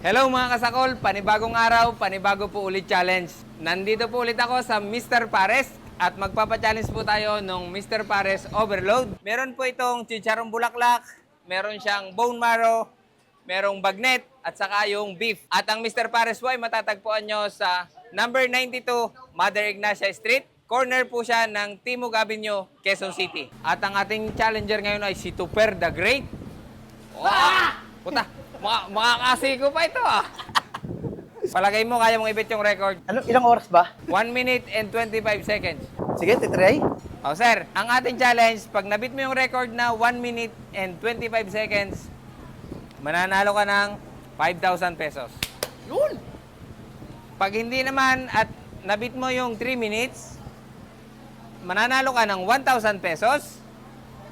Hello mga kasakol, panibagong araw, panibago po ulit challenge. Nandito po ulit ako sa Mr. Pares at magpapa-challenge po tayo ng Mr. Pares Overload. Meron po itong chicharong bulaklak, meron siyang bone marrow, merong bagnet at saka yung beef. At ang Mr. Pares po ay matatagpuan nyo sa number 92 Mother Ignacia Street. Corner po siya ng Timog Avenue, Quezon City. At ang ating challenger ngayon ay si Tuper the Great. Oh, puta! Makakasi ko pa ito ah. Palagay mo, kaya mong ibit yung record. Ano, ilang oras ba? 1 minute and 25 seconds. Sige, titry. O sir, ang ating challenge, pag nabit mo yung record na 1 minute and 25 seconds, mananalo ka ng 5,000 pesos. Yun! Pag hindi naman at nabit mo yung 3 minutes, mananalo ka ng 1,000 pesos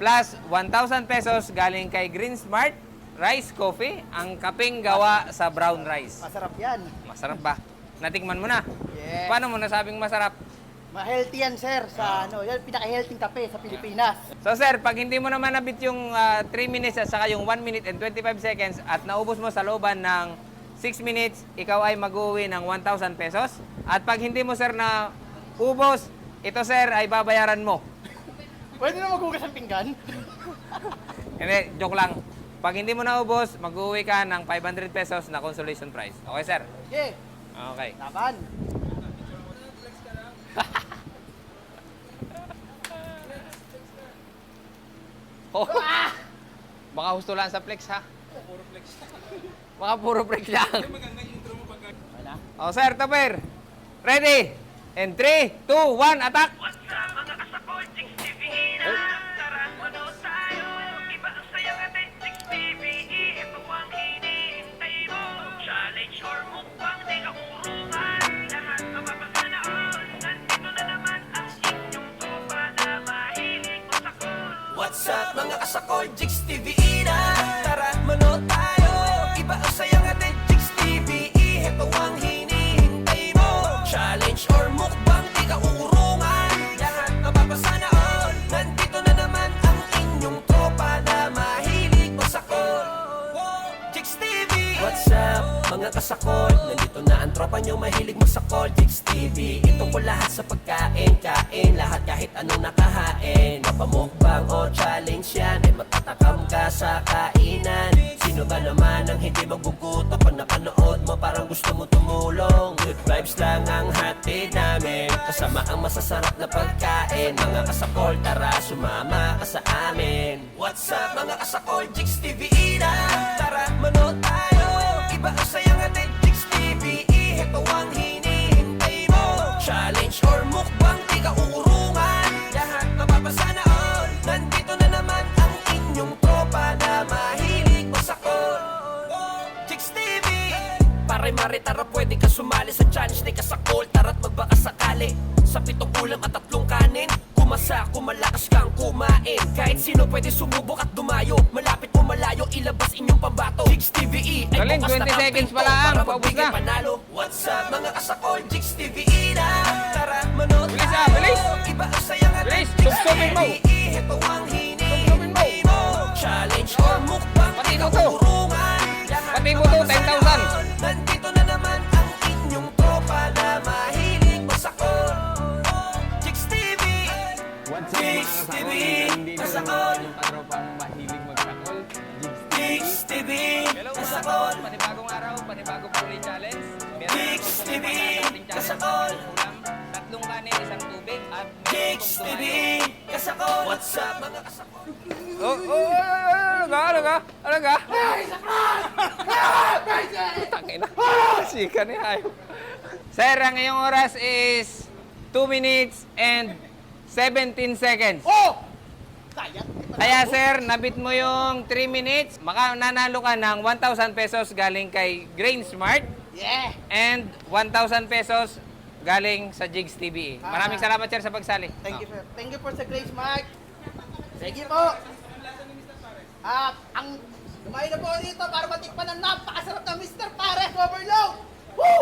plus 1,000 pesos galing kay Green Smart Rice Coffee, ang kapeng gawa sa brown rice. Masarap yan. Masarap ba? Natikman mo na? Yes. Paano mo nasabing masarap? Ma-healthy yan, sir. Sa ano, yan pinaka-healthy kape sa Pilipinas. So sir, pag hindi mo naman nabit yung 3 minutes at saka yung 1 minute and 25 seconds at naubos mo sa looban ng 6 minutes, ikaw ay mag-uwi ng 1,000 pesos. At pag hindi mo sir na ubos, ito sir ay babayaran mo. Pwede na maghugas ang pinggan? Hindi, joke lang. Pag hindi mo naubos, mag-uwi ka ng 500 pesos na consolation prize. Okay sir? Okay. Okay. Laban. Oh. Baka husto lang sa flex ha? Puro flex. Baka puro flex lang. Wala. Oh sir, Tupper. Ready? And 3, 2, 1, attack! What's up mga kasakol, Chicks TV na tara manood tayo. Iba ang saya nga din, Chicks TV. Ito ang hinihintay mo. Challenge or mukbang, di ka urungan. Lahat mapapasana all. Nandito na naman ang inyong tropa na mahilig masakol. What's up mga kasakol, Chicks TV na tara manood tayo. Iba ang saya nga din, Chicks TV. Ito ang hinihintay mo. Challenge or mukbang, di ka urungan. Lahat mapapasana all. Nandito na naman ang inyong tropa na mahilig masakol. Chicks TV. What's up mga kasakol? Nandito na ang tropa nyo mahilig masakol. Chicks TV. Ito ko lahat sa pagkain, kain. Lahat kahit anong nakahain. Mapamukbang o challenge yan, ay matatakam ka sa kainan. Sino ba naman ang hindi magugutom pag napanood mo parang gusto mo tumulong? Good vibes lang ang hatid namin, kasama ang masasarap na pagkain. Mga kasakol, tara sumama ka sa amin. What's up mga kasakol, Chicks TV na tara manood tayo. Iba ang saya nga din, Chicks TV. Ito ang hinihintay mo. Challenge or mukbang, di ka uurungan. Lahat mapapasana all. Nandito na naman ang inyong tropa na mahilig masakol. Chicks TV. Pare-mare, tara pwede ka sumali sa challenge ni Kasakol. Tara't magbaka sakali sa 7 ulam at 3 kanin. Kumasa, kumalakas kang kumain. Kahit sino pwede sumubok at dumayo. Malapit o malayo, ilabas inyong pambato. Chicks TVE ay Galing, bukas na 20 seconds kamping pa lang, para paubos magbigay na. panalo. What's up mga kasakol, Chicks TVE na tara manood Bilis, tayo. bilis. Iba ang saya nga Bilis, Chicks tugtugin mo. TVE. Ito ang hinihintay mo. Challenge or mukbang, Pati di ka ko to. urungan. Lahat Pati ko to, mapapasana 10,000. all. Nandito na naman ang inyong tropa na mahilig masakol. Chicks TV. What's up, mga kasakol? Nandito na naman yung katropang mahilig magsakol. Chicks TV. Hello mga Kasakol. kasakol, panibagong araw, panibagong puli challenge. Meron Chicks akong TV, pupunta sa ating challenge. kasakol. Ulam, 3 kanin, 1 tubig, at meron Chicks akong TV. dumayo. Kasakol. What's up mga kasakol? Ano ka? Tangina. Sika ni Hayo. Sir, ang iyong oras is 2 minutes and 17 seconds. Oh! Kaya. Kaya sir, nabit mo yung 3 minutes, nanalo ka ng 1,000 pesos galing kay Grain Smart Yeah. and 1,000 pesos galing sa Jigs TV. Maraming salamat sir sa pagsali. Thank you, sir. Thank you for sa Grace Mark. Sige po. Ang lumayo na po dito para matikpan ang napakasarap na Mr. Pares Overload. Woo!